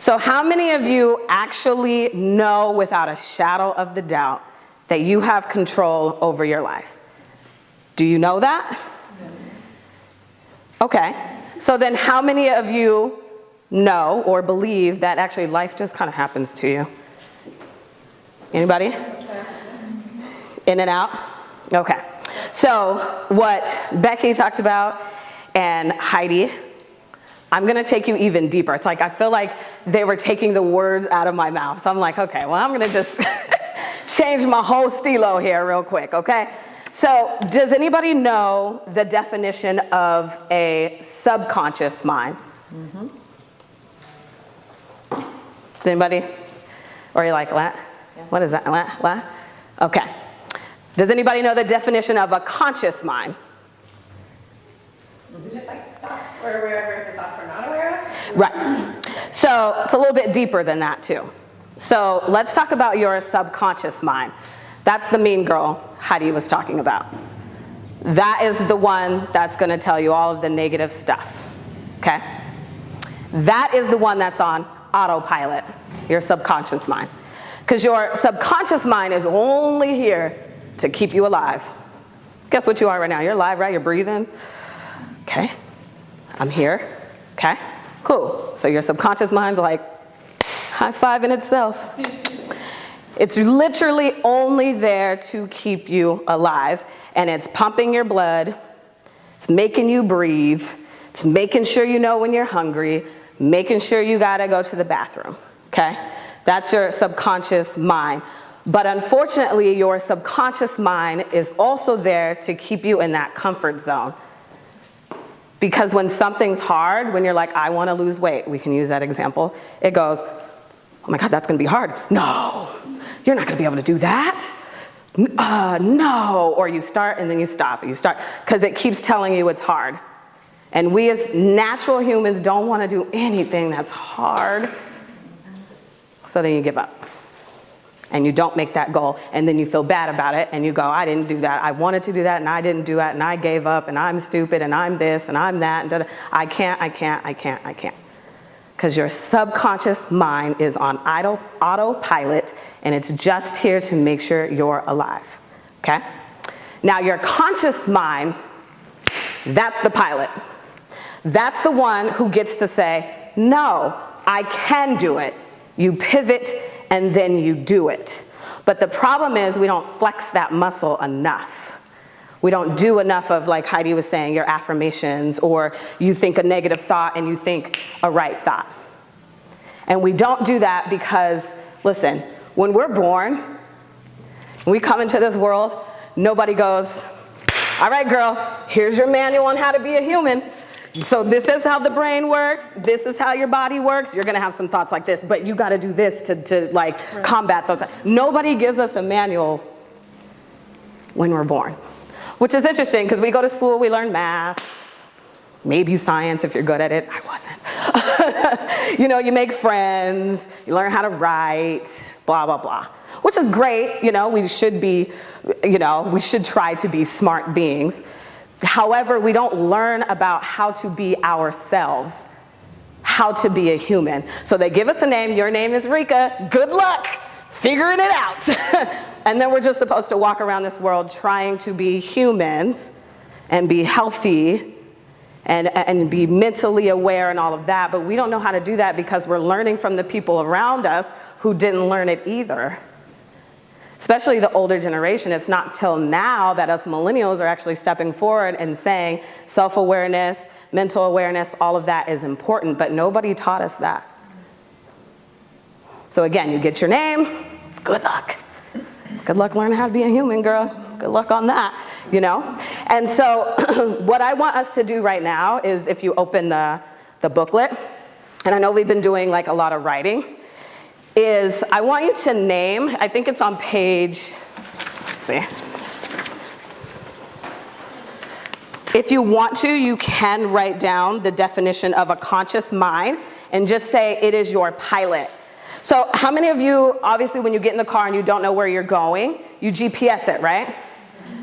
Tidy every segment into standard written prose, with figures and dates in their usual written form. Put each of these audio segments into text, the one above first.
So how many of you actually know without a shadow of the doubt that you have control over your life? Do you know that? Okay. So then how many of you know or believe that actually life just kind of happens to you? Anybody? In and out? Okay. So what Becky talked about and Heidi, I'm going to take you even deeper. It's like I feel like they were taking the words out of my mouth. So I'm like, okay, well, I'm going to just change my whole stilo here real quick, okay? So does anybody know the definition of a subconscious mind? Mm-hmm. Does anybody? Or you're like, what? Yeah. What is that? What? Okay. Does anybody know the definition of a conscious mind? Is it just like thoughts we're aware of versus thoughts we're not aware of? Right. So it's a little bit deeper than that too. So let's talk about your subconscious mind. That's the mean girl Heidi was talking about. That is the one that's going to tell you all of the negative stuff. Okay? That is the one that's on autopilot, your subconscious mind. Because your subconscious mind is only here to keep you alive. Guess what you are right now? You're alive, right? You're breathing. Okay, I'm here. Okay, cool. So your subconscious mind's like high-fiving itself. It's literally only there to keep you alive, and it's pumping your blood. It's making you breathe. It's making sure you know when you're hungry, making sure you gotta go to the bathroom. Okay, that's your subconscious mind. But unfortunately, your subconscious mind is also there to keep you in that comfort zone. Because when something's hard, when you're like, I want to lose weight, we can use that example, it goes, oh my God, that's going to be hard. No, you're not going to be able to do that. No. Or you start and then you stop. You start because it keeps telling you it's hard. And we as natural humans don't want to do anything that's hard. So then you give up. And you don't make that goal, and then you feel bad about it, and you go, I didn't do that. I wanted to do that, and I didn't do that, and I gave up, and I'm stupid, and I'm this, and I'm that, and da-da. I can't. Because your subconscious mind is on autopilot, and it's just here to make sure you're alive, okay? Now, your conscious mind, that's the pilot. That's the one who gets to say, no, I can do it. You pivot, and then you do it. But the problem is we don't flex that muscle enough. We don't do enough of, like Heidi was saying, your affirmations, or you think a negative thought and you think a right thought. And we don't do that because, listen, when we're born, when we come into this world, nobody goes, all right, girl, here's your manual on how to be a human. So this is how the brain works. This is how your body works. You're going to have some thoughts like this, but you got to do this to like combat those. Nobody gives us a manual when we're born, which is interesting because we go to school, we learn math, maybe science if you're good at it. I wasn't. You know, you make friends, you learn how to write, blah, blah, blah, which is great. You know, we should try to be smart beings. However, we don't learn about how to be ourselves, how to be a human. So they give us a name. Your name is Rika. Good luck figuring it out. And then we're just supposed to walk around this world trying to be humans and be healthy and be mentally aware and all of that. But we don't know how to do that because we're learning from the people around us who didn't learn it either. Especially the older generation, it's not till now that us millennials are actually stepping forward and saying self-awareness, mental awareness, all of that is important, but nobody taught us that. So again, you get your name, good luck. Good luck learning how to be a human, girl. Good luck on that, you know? And so what I want us to do right now is if you open the booklet, and I know we've been doing like a lot of writing, is I want you to name, I think it's on page, let's see. If you want to, you can write down the definition of a conscious mind and just say it is your pilot. So how many of you, obviously when you get in the car and you don't know where you're going, you GPS it, right?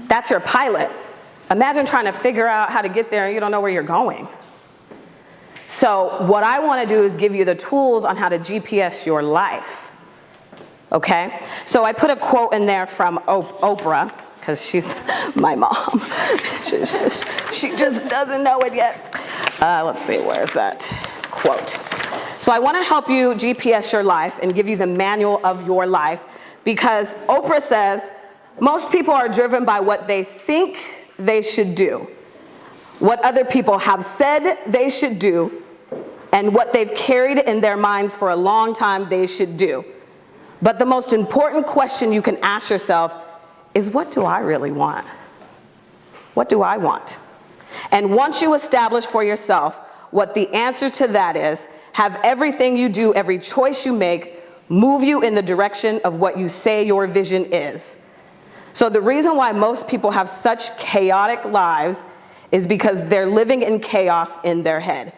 That's your pilot. Imagine trying to figure out how to get there and you don't know where you're going. So what I want to do is give you the tools on how to GPS your life. Okay? So I put a quote in there from Oprah, because she's my mom. She just doesn't know it yet. Let's see, where's that quote? So I want to help you GPS your life and give you the manual of your life, because Oprah says most people are driven by what they think they should do, what other people have said they should do, and what they've carried in their minds for a long time they should do. But the most important question you can ask yourself is, what do I really want? What do I want? And once you establish for yourself what the answer to that is, have everything you do, every choice you make, move you in the direction of what you say your vision is. So the reason why most people have such chaotic lives is because they're living in chaos in their head.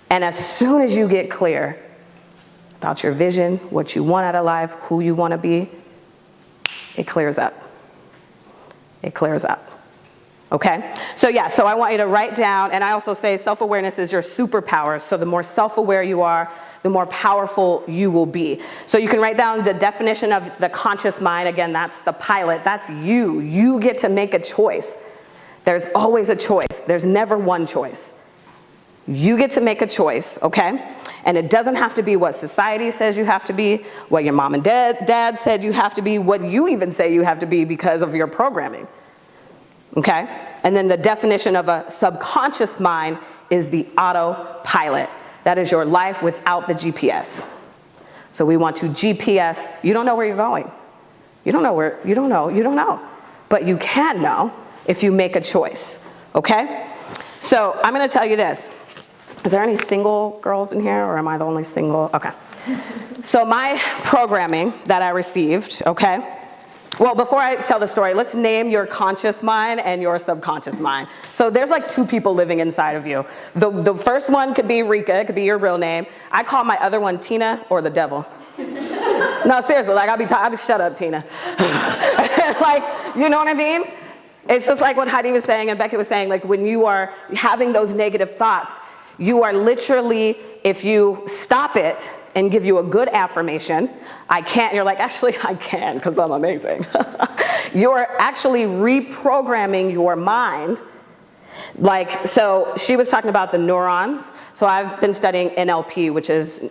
And as soon as you get clear about your vision, what you want out of life, who you want to be, it clears up. It clears up. Okay? So I want you to write down, and I also say self-awareness is your superpower. So the more self-aware you are, the more powerful you will be. So you can write down the definition of the conscious mind. Again, that's the pilot. That's you. You get to make a choice. There's always a choice. There's never one choice. You get to make a choice, okay? And it doesn't have to be what society says you have to be, what your mom and dad said you have to be, what you even say you have to be because of your programming, okay? And then the definition of a subconscious mind is the autopilot. That is your life without the GPS. So we want to GPS. You don't know where you're going. You don't know. But you can know if you make a choice, okay? So I'm gonna tell you this. Is there any single girls in here, or am I the only single? Okay. So my programming that I received, okay? Well, before I tell the story, let's name your conscious mind and your subconscious mind. So there's like two people living inside of you. The first one could be Rika, it could be your real name. I call my other one Tina or the devil. No, seriously, like I'll be shut up, Tina. Like, you know what I mean? It's just like what Heidi was saying and Becky was saying, like when you are having those negative thoughts, you are literally, if you stop it and give you a good affirmation, I can't, you're like, actually I can because I'm amazing. You're actually reprogramming your mind. Like, so she was talking about the neurons. So I've been studying NLP, which is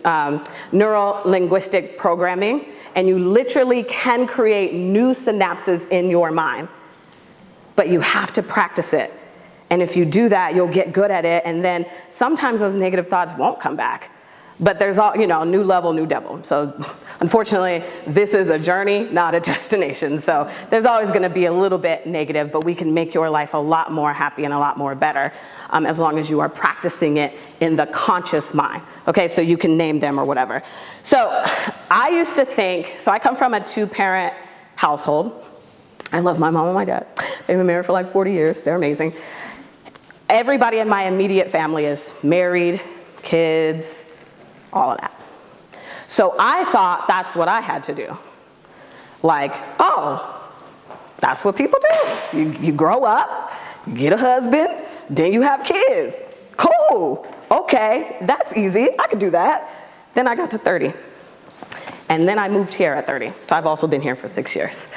neuro-linguistic programming, and you literally can create new synapses in your mind. But you have to practice it. And if you do that, you'll get good at it. And then sometimes those negative thoughts won't come back. But there's all, new level, new devil. So unfortunately, this is a journey, not a destination. So there's always gonna be a little bit negative, but we can make your life a lot more happy and a lot more better as long as you are practicing it in the conscious mind. Okay, so you can name them or whatever. So I used to think, so I come from a 2-parent household. I love my mom and my dad. They've been married for like 40 years. They're amazing. Everybody in my immediate family is married, kids, all of that. So I thought that's what I had to do. Like, oh, that's what people do. You grow up, you get a husband, then you have kids. Cool. Okay, that's easy. I could do that. Then I got to 30. And then I moved here at 30. So I've also been here for 6 years.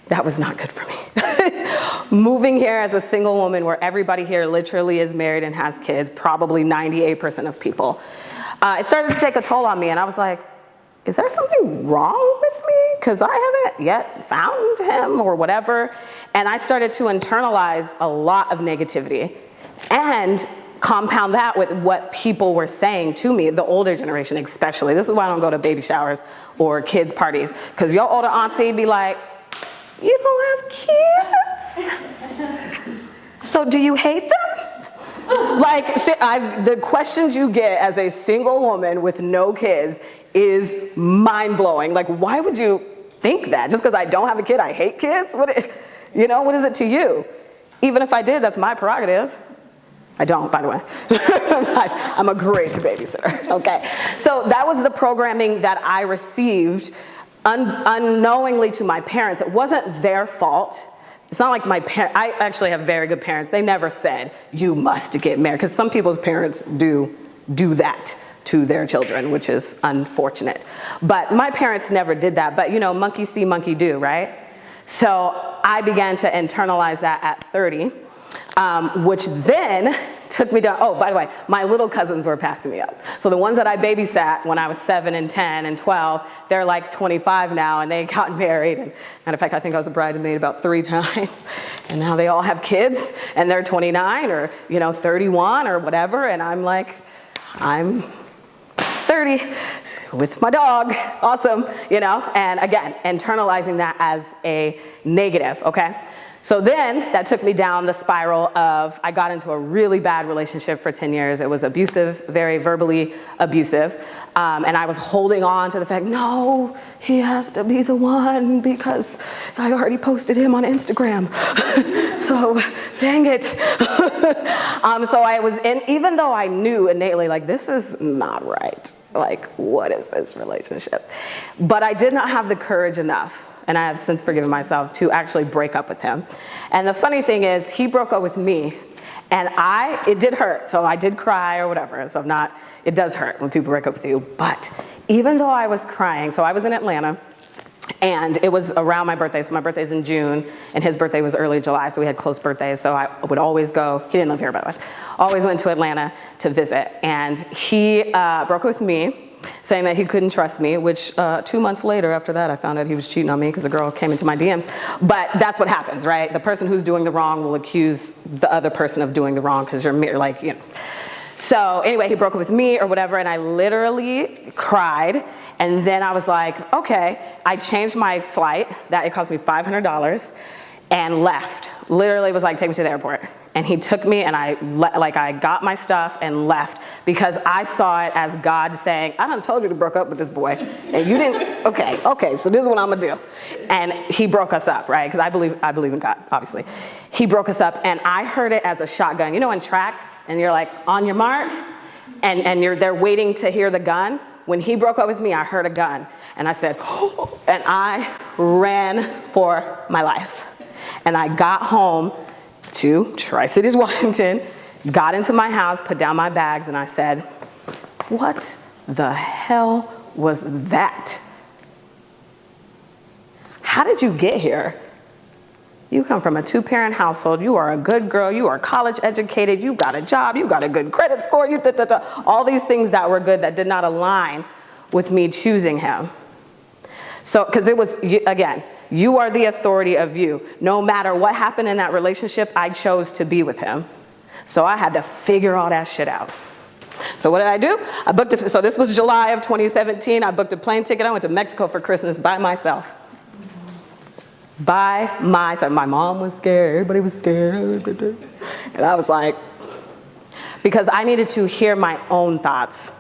That was not good for me. Moving here as a single woman where everybody here literally is married and has kids, probably 98% of people. It started to take a toll on me, and I was like, is there something wrong with me? Because I haven't yet found him or whatever. And I started to internalize a lot of negativity and compound that with what people were saying to me, the older generation especially. This is why I don't go to baby showers or kids' parties, because your older auntie be like, you don't have kids? So do you hate them? Like, the questions you get as a single woman with no kids is mind-blowing. Like, why would you think that? Just because I don't have a kid, I hate kids? What is it to you? Even if I did, that's my prerogative. I don't, by the way. I'm a great babysitter, okay? So that was the programming that I received unknowingly to my parents. It wasn't their fault. It's not like my parents, I actually have very good parents. They never said, you must get married, because some people's parents do do that to their children, which is unfortunate. But my parents never did that. But monkey see, monkey do, right? So I began to internalize that at 30, which then took me down. Oh, by the way, my little cousins were passing me up. So the ones that I babysat when I was 7 and 10 and 12, they're like 25 now, and they got married. And matter of fact, I think I was a bridesmaid about 3 times. And now they all have kids, and they're 29 or 31 or whatever. And I'm like, I'm 30 with my dog, awesome, and again, internalizing that as a negative, okay? So then that took me down the spiral of, I got into a really bad relationship for 10 years. It was abusive, very verbally abusive. And I was holding on to the fact, no, he has to be the one because I already posted him on Instagram. So dang it. So I was in, even though I knew innately, like, this is not right. Like, what is this relationship? But I did not have the courage enough, and I have since forgiven myself, to actually break up with him. And the funny thing is, he broke up with me, and it did hurt, so I did cry or whatever, so it does hurt when people break up with you. But even though I was crying, so I was in Atlanta, and it was around my birthday, so my birthday's in June, and his birthday was early July, so we had close birthdays, so I would always go, he didn't live here, by the way, always went to Atlanta to visit, and he broke up with me, saying that he couldn't trust me, which 2 months later after that, I found out he was cheating on me because a girl came into my DMs. But that's what happens, right? The person who's doing the wrong will accuse the other person of doing the wrong because you're like. So anyway, he broke up with me or whatever, and I literally cried. And then I was like, okay, I changed my flight. It cost me $500 and left. Literally was like, take me to the airport. And he took me, and I got my stuff and left because I saw it as God saying, I done told you to break up with this boy, and you didn't. Okay, so this is what I'm gonna do. And he broke us up, right? Because I believe in God, obviously. He broke us up, and I heard it as a shotgun. In track, and you're like, on your mark, and they're waiting to hear the gun. When he broke up with me, I heard a gun, and I said, oh, and I ran for my life. And I got home to Tri-Cities, Washington, got into my house, put down my bags, and I said, what the hell was that? How did you get here? You come from a 2-parent household, you are a good girl, you are college educated, you got a job, you got a good credit score, all these things that were good that did not align with me choosing him. So, because it was, again, you are the authority of you. No matter what happened in that relationship, I chose to be with him. So I had to figure all that shit out. So what did I do? So this was July of 2017. I booked a plane ticket. I went to Mexico for Christmas by myself. By myself. My mom was scared. Everybody was scared. And I was like, because I needed to hear my own thoughts.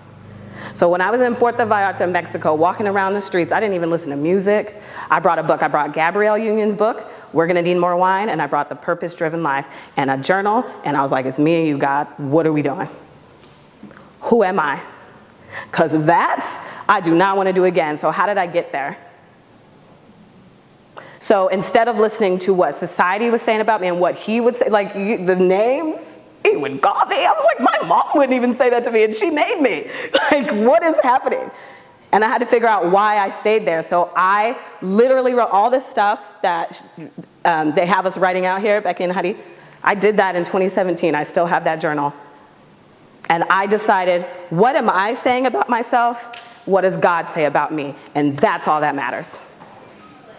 So when I was in Puerto Vallarta, Mexico, walking around the streets, I didn't even listen to music. I brought a book. I brought Gabrielle Union's book, We're Gonna Need More Wine, and I brought The Purpose-Driven Life, and a journal, and I was like, it's me and you, God. What are we doing? Who am I? Because that, I do not want to do again. So how did I get there? So instead of listening to what society was saying about me and what he would say, like the names, he would call me. I was like, my mom wouldn't even say that to me, and she made me. Like, what is happening? And I had to figure out why I stayed there. So I literally wrote all this stuff that they have us writing out here, Becky and Hadi. I did that in 2017. I still have that journal. And I decided, what am I saying about myself? What does God say about me? And that's all that matters.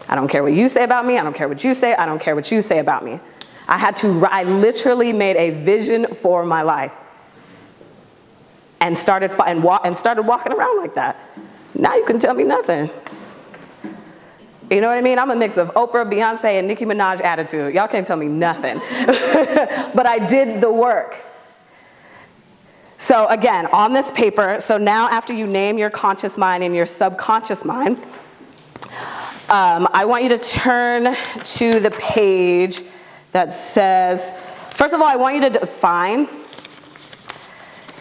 I don't care what you say about me. I don't care what you say. I don't care what you say about me. I literally made a vision for my life and started walking around like that. Now you can tell me nothing. You know what I mean? I'm a mix of Oprah, Beyonce, and Nicki Minaj attitude. Y'all can't tell me nothing. But I did the work. So again, on this paper, so now after you name your conscious mind and your subconscious mind, I want you to turn to the page that says, first of all, I want you to define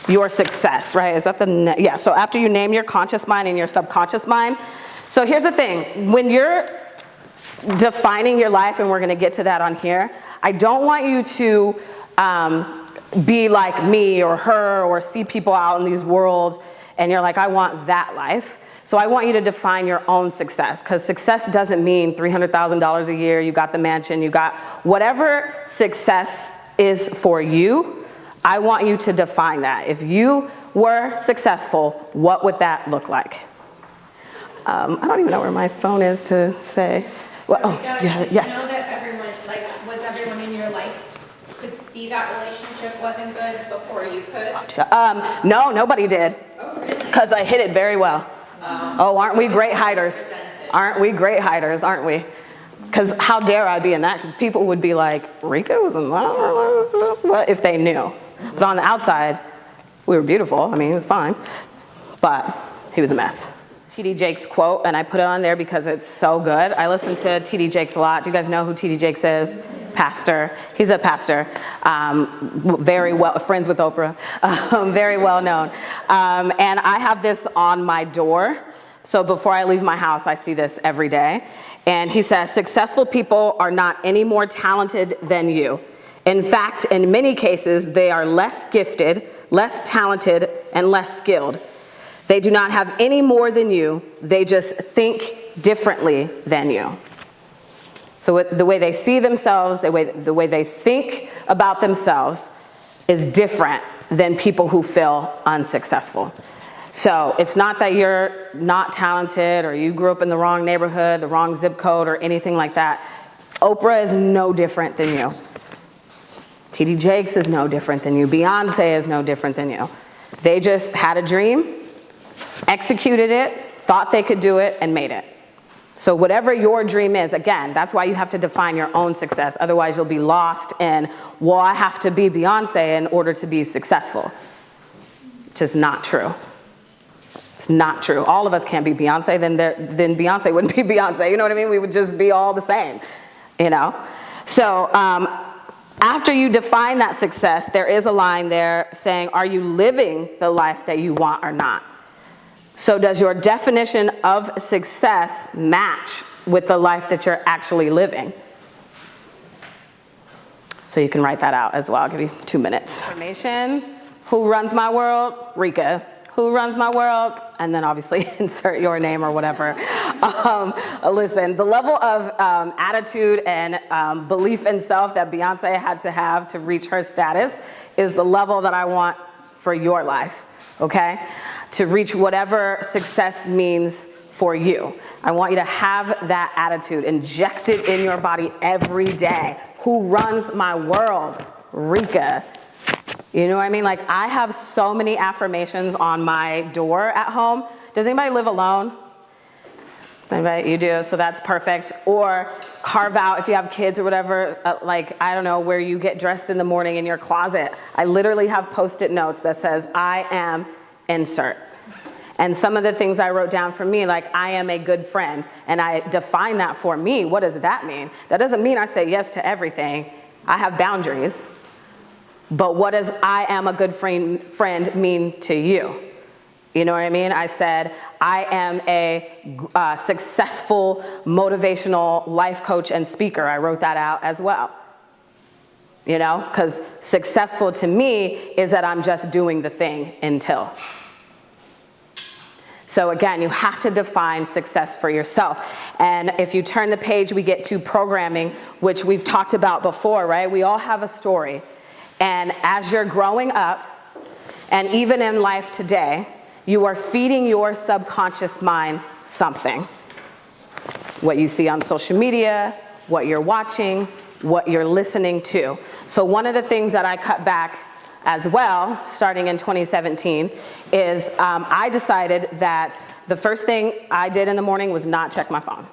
your success, right? Is that yeah, so after you name your conscious mind and your subconscious mind. So here's the thing, when you're defining your life, and we're gonna get to that on here, I don't want you to be like me or her or see people out in these worlds and you're like, I want that life. So I want you to define your own success, because success doesn't mean $300,000 a year, you got the mansion, you got whatever success is for you. I want you to define that. If you were successful, what would that look like? I don't even know where my phone is to say. Well, oh, yeah, yes. You know that everyone, like, was everyone in your life could see that relationship wasn't good before you could? No, nobody did. Oh, really? Because I hid it very well. Oh, aren't we great hiders? Aren't we great hiders, aren't we? Because how dare I be in that? People would be like, Rika was in that? What if they knew? But on the outside, we were beautiful. I mean, it was fine. But he was a mess. T.D. Jakes quote, and I put it on there because it's so good. I listen to T.D. Jakes a lot. Do you guys know who T.D. Jakes is? Pastor. He's a pastor. Very well, friends with Oprah. Very well known. And I have this on my door. So before I leave my house, I see this every day. And he says, successful people are not any more talented than you. In fact, in many cases, they are less gifted, less talented, and less skilled. They do not have any more than you. They just think differently than you. So the way they see themselves, the way they think about themselves is different than people who feel unsuccessful. So it's not that you're not talented or you grew up in the wrong neighborhood, the wrong zip code, or anything like that. Oprah is no different than you. T.D. Jakes is no different than you. Beyonce is no different than you. They just had a dream, executed it, thought they could do it, and made it. So whatever your dream is, again, that's why you have to define your own success. Otherwise, you'll be lost in, well, I have to be Beyonce in order to be successful. Just not true. It's not true. All of us can't be Beyonce, then Beyonce wouldn't be Beyonce. You know what I mean? We would just be all the same, you know? So after you define that success, there is a line there saying, are you living the life that you want or not? So does your definition of success match with the life that you're actually living? So you can write that out as well. I'll give you 2 minutes. Information. Who runs my world? Rika. Who runs my world? And then obviously insert your name or whatever. Listen, the level of attitude and belief in self that Beyonce had to have to reach her status is the level that I want for your life, okay? To reach whatever success means for you. I want you to have that attitude injected in your body every day. Who runs my world? Rika. You know what I mean? Like, I have so many affirmations on my door at home. Does anybody live alone? Anybody? You do, so that's perfect. Or carve out, if you have kids or whatever, like, I don't know, where you get dressed in the morning in your closet. I literally have Post-it notes that says, I am insert. And some of the things I wrote down for me, like, I am a good friend. And I define that for me. What does that mean? That doesn't mean I say yes to everything. I have boundaries. But what does I am a good friend mean to you? You know what I mean? I said, I am a successful, motivational life coach and speaker. I wrote that out as well. You know, because successful to me is that I'm just doing the thing until. So again, you have to define success for yourself. And if you turn the page, we get to programming, which we've talked about before, right? We all have a story. And as you're growing up, and even in life today, you are feeding your subconscious mind something. What you see on social media, what you're watching, what you're listening to. So one of the things that I cut back as well, starting in 2017, is I decided that the first thing I did in the morning was not check my phone.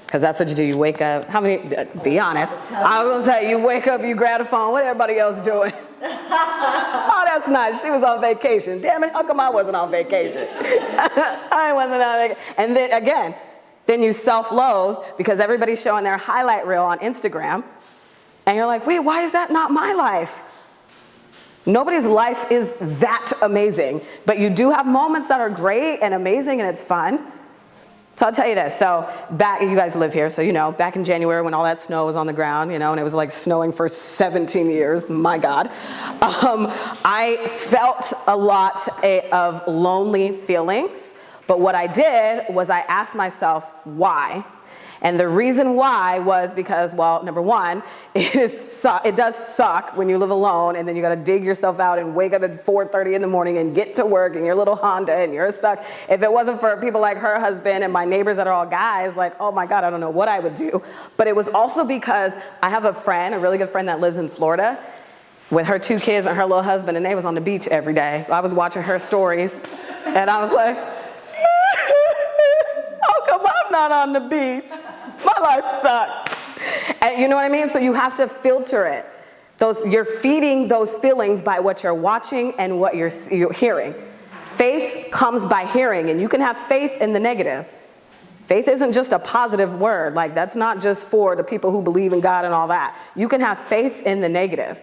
Because that's what you do. You wake up. How many? Be honest. I was gonna say, you wake up, you grab the phone. What everybody else doing? Oh, that's nice. She was on vacation. Damn it! How come I wasn't on vacation? I wasn't on vacation. And then again, then you self-loathe because everybody's showing their highlight reel on Instagram, and you're like, wait, why is that not my life? Nobody's life is that amazing, but you do have moments that are great and amazing, and it's fun. So I'll tell you this. So back, you guys live here, so you know, back in January when all that snow was on the ground, you know, and it was like snowing for 17 years, my God. I felt a lot of lonely feelings, but what I did was I asked myself, why? And the reason why was because, well, number one, it does suck when you live alone and then you got to dig yourself out and wake up at 4:30 in the morning and get to work in your little Honda and you're stuck. If it wasn't for people like her husband and my neighbors that are all guys, like, oh my God, I don't know what I would do. But it was also because I have a really good friend that lives in Florida with her 2 kids and her little husband, and they was on the beach every day. I was watching her stories and I was like, how come I'm not on the beach? My life sucks. And you know what I mean? So you have to filter it. You're feeding those feelings by what you're watching and what you're hearing. Faith comes by hearing, and you can have faith in the negative. Faith isn't just a positive word. Like, that's not just for the people who believe in God and all that. You can have faith in the negative.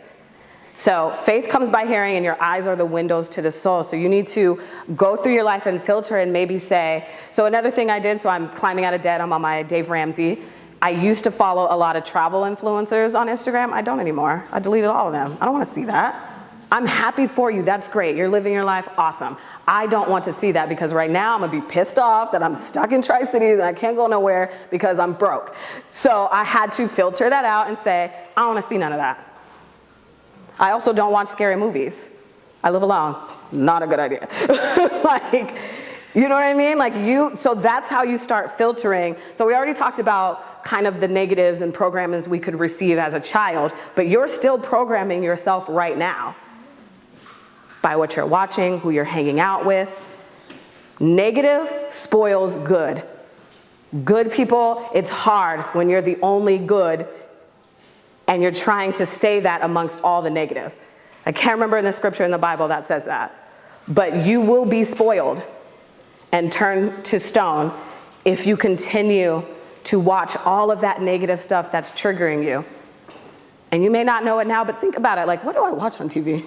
So faith comes by hearing, and your eyes are the windows to the soul. So you need to go through your life and filter and maybe say, so another thing I did, so I'm climbing out of debt, I'm on my Dave Ramsey. I used to follow a lot of travel influencers on Instagram. I don't anymore. I deleted all of them. I don't want to see that. I'm happy for you. That's great. You're living your life. Awesome. I don't want to see that because right now I'm going to be pissed off that I'm stuck in Tri-Cities and I can't go nowhere because I'm broke. So I had to filter that out and say, I don't want to see none of that. I also don't watch scary movies. I live alone. Not a good idea. Like, you know what I mean? So that's how you start filtering. So we already talked about kind of the negatives and programs we could receive as a child, but you're still programming yourself right now by what you're watching, who you're hanging out with. Negative spoils good. Good people, it's hard when you're the only good and you're trying to stay that amongst all the negative. I can't remember in the scripture in the Bible that says that. But you will be spoiled and turn to stone if you continue to watch all of that negative stuff that's triggering you. And you may not know it now, but think about it. Like, what do I watch on TV?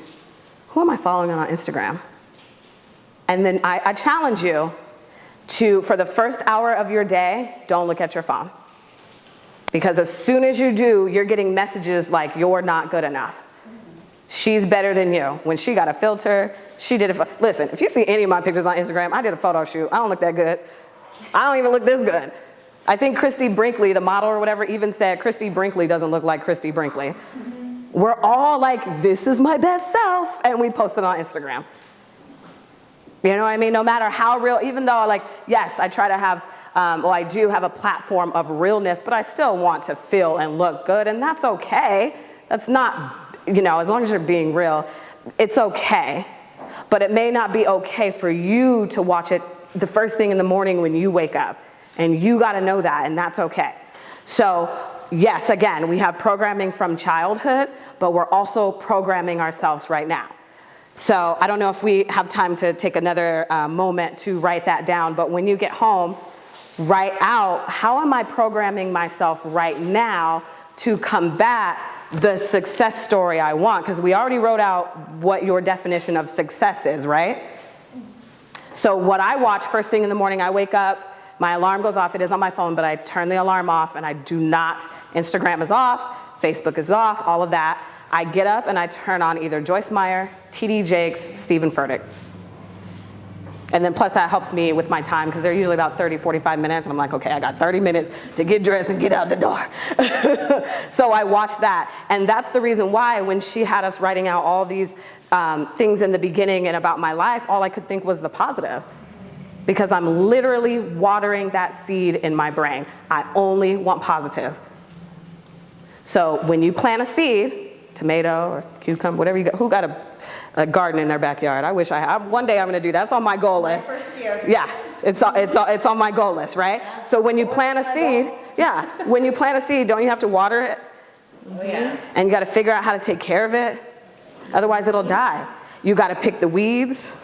Who am I following on Instagram? And then I challenge you to, for the first hour of your day, don't look at your phone. Because as soon as you do, you're getting messages like you're not good enough. She's better than you. When she got a filter, she did it. Listen, if you see any of my pictures on Instagram, I did a photo shoot. I don't look that good. I don't even look this good. I think Christy Brinkley, the model or whatever, even said Christy Brinkley doesn't look like Christy Brinkley. We're all like, this is my best self, and we post it on Instagram. You know what I mean? No matter how real, even though like, yes, I try to have, I do have a platform of realness, but I still want to feel and look good, and that's okay. That's not, as long as you're being real, it's okay. But it may not be okay for you to watch it the first thing in the morning when you wake up, and you got to know that, and that's okay. So yes, again, we have programming from childhood, but we're also programming ourselves right now. So I don't know if we have time to take another moment to write that down, but when you get home, write out, how am I programming myself right now to combat the success story I want? Because we already wrote out what your definition of success is, right? So what I watch first thing in the morning, I wake up, my alarm goes off, it is on my phone, but I turn the alarm off and I do not, Instagram is off, Facebook is off, all of that. I get up and I turn on either Joyce Meyer, T.D. Jakes, Stephen Furtick. And then plus that helps me with my time because they're usually about 30, 45 minutes. And I'm like, okay, I got 30 minutes to get dressed and get out the door. So I watch that. And that's the reason why when she had us writing out all these things in the beginning and about my life, all I could think was the positive. Because I'm literally watering that seed in my brain. I only want positive. So when you plant a seed, tomato or cucumber, whatever you got, who got a garden in their backyard? I wish I had. One day I'm going to do that. That's on my goal list. My first year. Yeah, it's on my goal list, right? Yeah. So when you plant a seed, when you plant a seed, don't you have to water it? Oh yeah. And you got to figure out how to take care of it. Otherwise it'll die. You got to pick the weeds.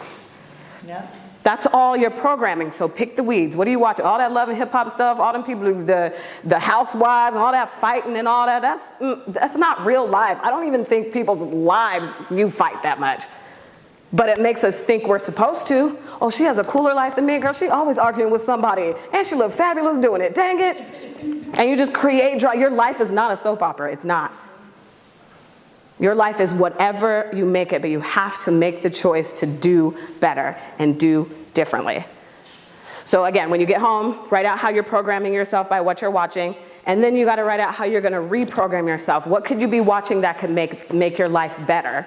Yeah. That's all your programming, so pick the weeds. What do you watch? All that love and hip hop stuff, all them people, the housewives, and all that fighting and all that, that's not real life. I don't even think people's lives, you fight that much. But it makes us think we're supposed to. Oh, she has a cooler life than me, girl. She always arguing with somebody, and she look fabulous doing it. Dang it. And you just create drama. Your life is not a soap opera. It's not. Your life is whatever you make it, but you have to make the choice to do better and do differently. So again, when you get home, write out how you're programming yourself by what you're watching, and then you got to write out how you're going to reprogram yourself. What could you be watching that could make your life better?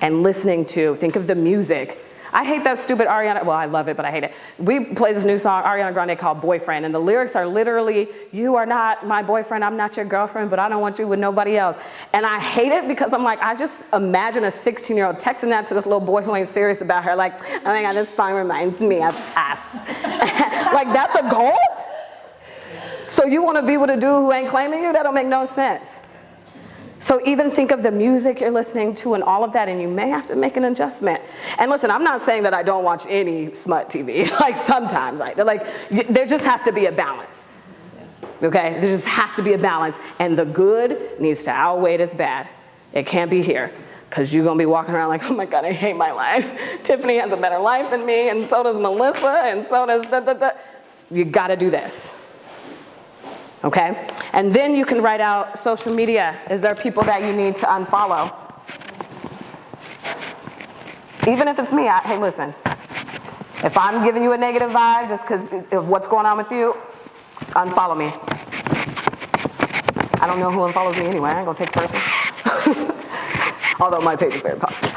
And listening to, think of the music. I hate that stupid Ariana, well, I love it, but I hate it. We play this new song, Ariana Grande, called Boyfriend, and the lyrics are literally, you are not my boyfriend, I'm not your girlfriend, but I don't want you with nobody else. And I hate it because I'm like, I just imagine a 16-year-old texting that to this little boy who ain't serious about her, like, oh my God, this song reminds me of us. Like, that's a goal? So you want to be with a dude who ain't claiming you? That don't make no sense. So even think of the music you're listening to and all of that, and you may have to make an adjustment. And listen, I'm not saying that I don't watch any smut TV. Like sometimes, there just has to be a balance. Okay, there just has to be a balance, and the good needs to outweigh this bad. It can't be here, because you're gonna be walking around like, oh my God, I hate my life. Tiffany has a better life than me, and so does Melissa, and so does da da da. You gotta do this. Okay? And then you can write out social media. Is there people that you need to unfollow? Even if it's me, hey, listen. If I'm giving you a negative vibe just because of what's going on with you, unfollow me. I don't know who unfollows me anyway. I ain't gonna take it personal. Although my page is very popular.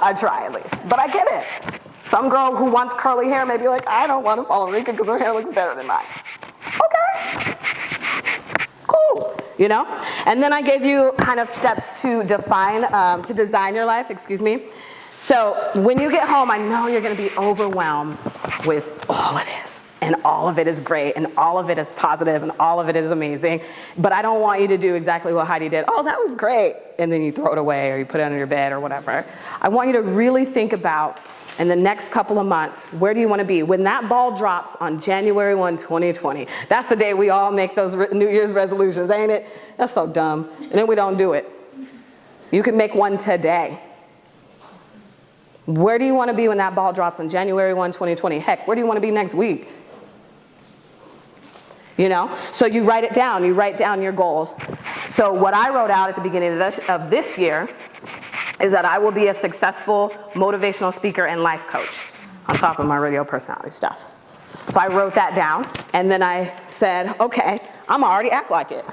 I try at least. But I get it. Some girl who wants curly hair may be like, I don't want to follow Rika because her hair looks better than mine. Okay. Cool. You know? And then I gave you kind of steps to design your life, So when you get home, I know you're going to be overwhelmed with all of this. And all of it is great, and all of it is positive, and all of it is amazing. But I don't want you to do exactly what Heidi did. Oh, that was great. And then you throw it away, or you put it under your bed, or whatever. I want you to really think about, in the next couple of months, where do you want to be? When that ball drops on January 1, 2020, that's the day we all make those New Year's resolutions, ain't it? That's so dumb. And then we don't do it. You can make one today. Where do you want to be when that ball drops on January 1, 2020? Heck, where do you want to be next week? You know? So you write it down. You write down your goals. So what I wrote out at the beginning of this year is that I will be a successful motivational speaker and life coach on top of my radio personality stuff. So I wrote that down, and then I said, okay, I'm already act like it.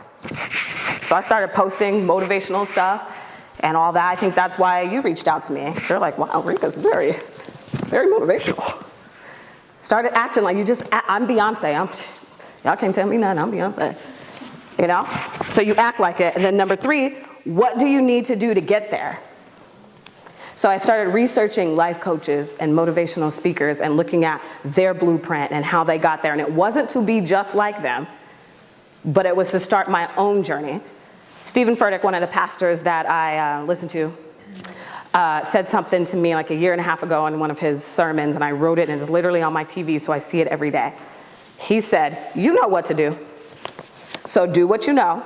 So I started posting motivational stuff and all that. I think that's why you reached out to me. You're like, wow, Rika's very, very motivational. Started acting like I'm Beyonce. Y'all can't tell me nothing, I'm Beyonce. You know? So you act like it. And then number 3, what do you need to do to get there? So I started researching life coaches and motivational speakers and looking at their blueprint and how they got there. And it wasn't to be just like them, but it was to start my own journey. Stephen Furtick, one of the pastors that I listen to, said something to me like a year and a half ago in one of his sermons, and I wrote it, and it's literally on my TV, so I see it every day. He said, you know what to do, so do what you know,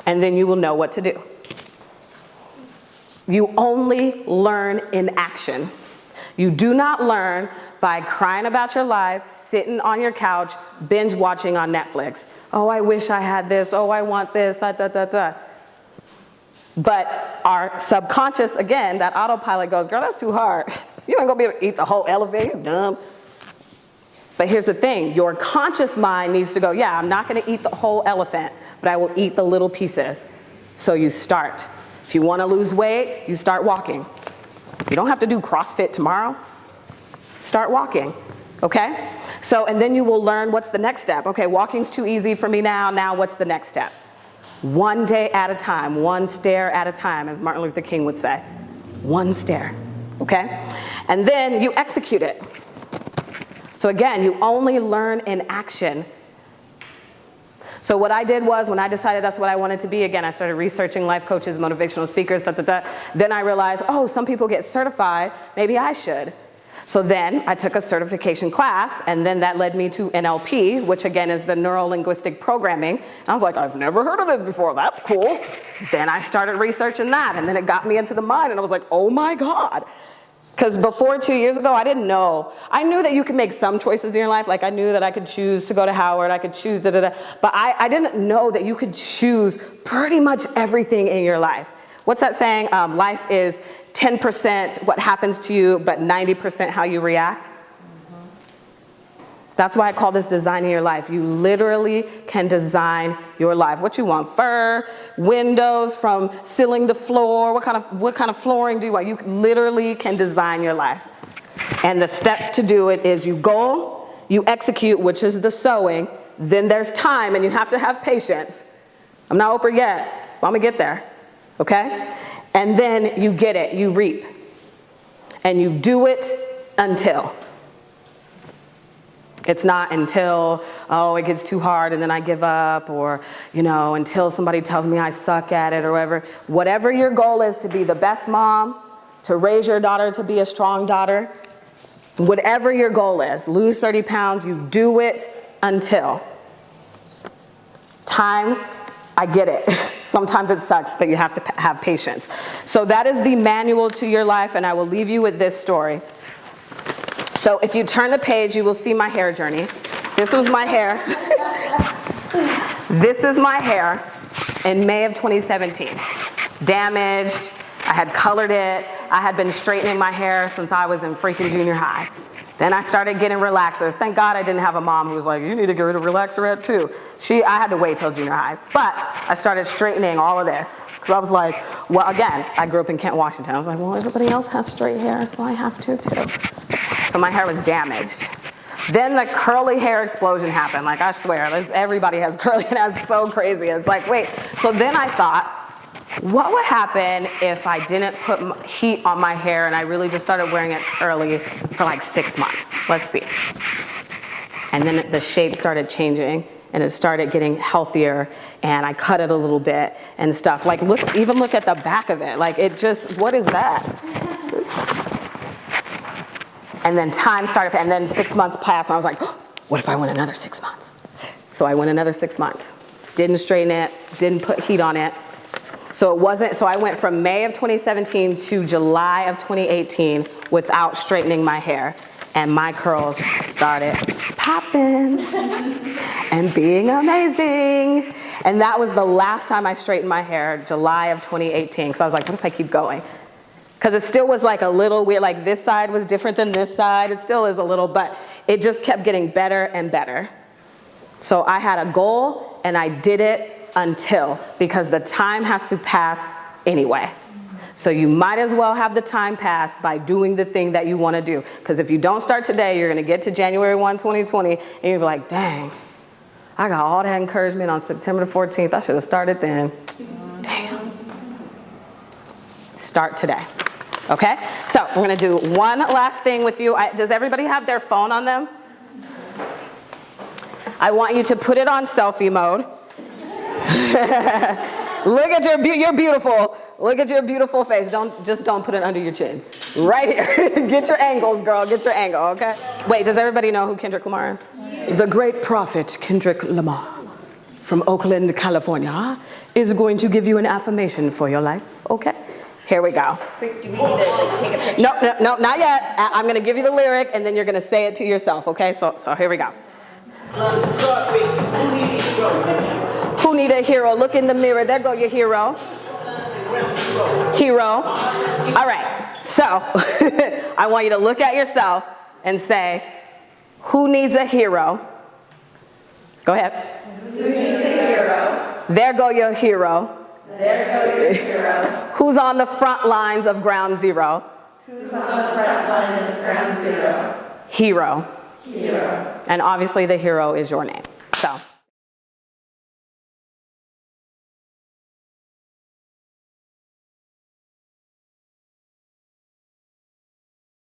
and then you will know what to do. You only learn in action. You do not learn by crying about your life, sitting on your couch, binge watching on Netflix. Oh, I wish I had this. Oh, I want this. Da, da, da, da. But our subconscious, again, that autopilot goes, girl, that's too hard. You ain't gonna be able to eat the whole elephant. You're dumb. But here's the thing. Your conscious mind needs to go, yeah, I'm not gonna eat the whole elephant, but I will eat the little pieces. So you start. If you want to lose weight, you start walking. You don't have to do CrossFit tomorrow. Start walking, okay? So, and then you will learn what's the next step. Okay, walking's too easy for me now. Now what's the next step? One day at a time, one stair at a time, as Martin Luther King would say. One stair, okay? And then you execute it. So again, you only learn in action. So what I did was, when I decided that's what I wanted to be, again, I started researching life coaches, motivational speakers, da, da, da. Then I realized, oh, some people get certified, maybe I should. So then I took a certification class, and then that led me to NLP, which again is the neuro-linguistic programming. And I was like, I've never heard of this before, that's cool. Then I started researching that, and then it got me into the mind, and I was like, oh my God. Because before 2 years ago, I didn't know. I knew that you could make some choices in your life. Like I knew that I could choose to go to Howard. I could choose da-da-da. But I didn't know that you could choose pretty much everything in your life. What's that saying? Life is 10% what happens to you, but 90% how you react. That's why I call this designing your life. You literally can design your life. What you want, fur, windows from ceiling to floor, what kind of flooring do you want? You literally can design your life. And the steps to do it is you goal, you execute, which is the sowing, then there's time and you have to have patience. I'm not Oprah yet, but I'm gonna get there, okay? And then you get it, you reap. And you do it until. It's not until, oh, it gets too hard and then I give up, or, until somebody tells me I suck at it or whatever. Whatever your goal is, to be the best mom, to raise your daughter to be a strong daughter, whatever your goal is, lose 30 pounds, you do it until. Time, I get it. Sometimes it sucks, but you have to have patience. So that is the manual to your life, and I will leave you with this story. So if you turn the page, you will see my hair journey. This was my hair. This is my hair in May of 2017. Damaged. I had colored it. I had been straightening my hair since I was in freaking junior high. Then I started getting relaxers. Thank God I didn't have a mom who was like, you need to get rid of relaxer too. I had to wait till junior high. But I started straightening all of this. Because I was like, well, again, I grew up in Kent, Washington. I was like, well, everybody else has straight hair, so I have to too. So my hair was damaged. Then the curly hair explosion happened. Like, I swear, everybody has curly hair. It's so crazy. It's like, wait. So then I thought, what would happen if I didn't put heat on my hair and I really just started wearing it curly for like 6 months? Let's see. And then the shape started changing and it started getting healthier, and I cut it a little bit and stuff. Like, even look at the back of it. Like, it just, what is that? And then time started, and then 6 months passed, and I was like, oh, what if I went another 6 months? So I went another 6 months. Didn't straighten it, didn't put heat on it. So I went from May of 2017 to July of 2018 without straightening my hair. And my curls started popping and being amazing. And that was the last time I straightened my hair, July of 2018. Because I was like, what if I keep going? Because it still was like a little weird, like this side was different than this side. It still is a little, but it just kept getting better and better. So I had a goal and I did it until, because the time has to pass anyway. So you might as well have the time pass by doing the thing that you want to do. Because if you don't start today, you're going to get to January 1, 2020, and you'll be like, dang, I got all that encouragement on September the 14th. I should have started then. Damn. Start today. Okay? So we're going to do one last thing with you. Does everybody have their phone on them? I want you to put it on selfie mode. Look at you're beautiful. Look at your beautiful face. Don't put it under your chin. Right here. Get your angles, girl. Get your angle, okay? Wait, does everybody know who Kendrick Lamar is? Yeah. The great prophet Kendrick Lamar from Oakland, California is going to give you an affirmation for your life, okay? Here we go. Wait, do we need to take a picture? No, not yet. I'm going to give you the lyric, and then you're going to say it to yourself, okay? So here we go. Who need a hero? Look in the mirror. There go your hero. Hero. All right. So I want you to look at yourself and say, who needs a hero? Go ahead. Who needs a hero? There go your hero. There go your hero. Who's on the front lines of ground zero? Who's on the front lines of ground zero? Hero. Hero. And obviously the hero is your name. So.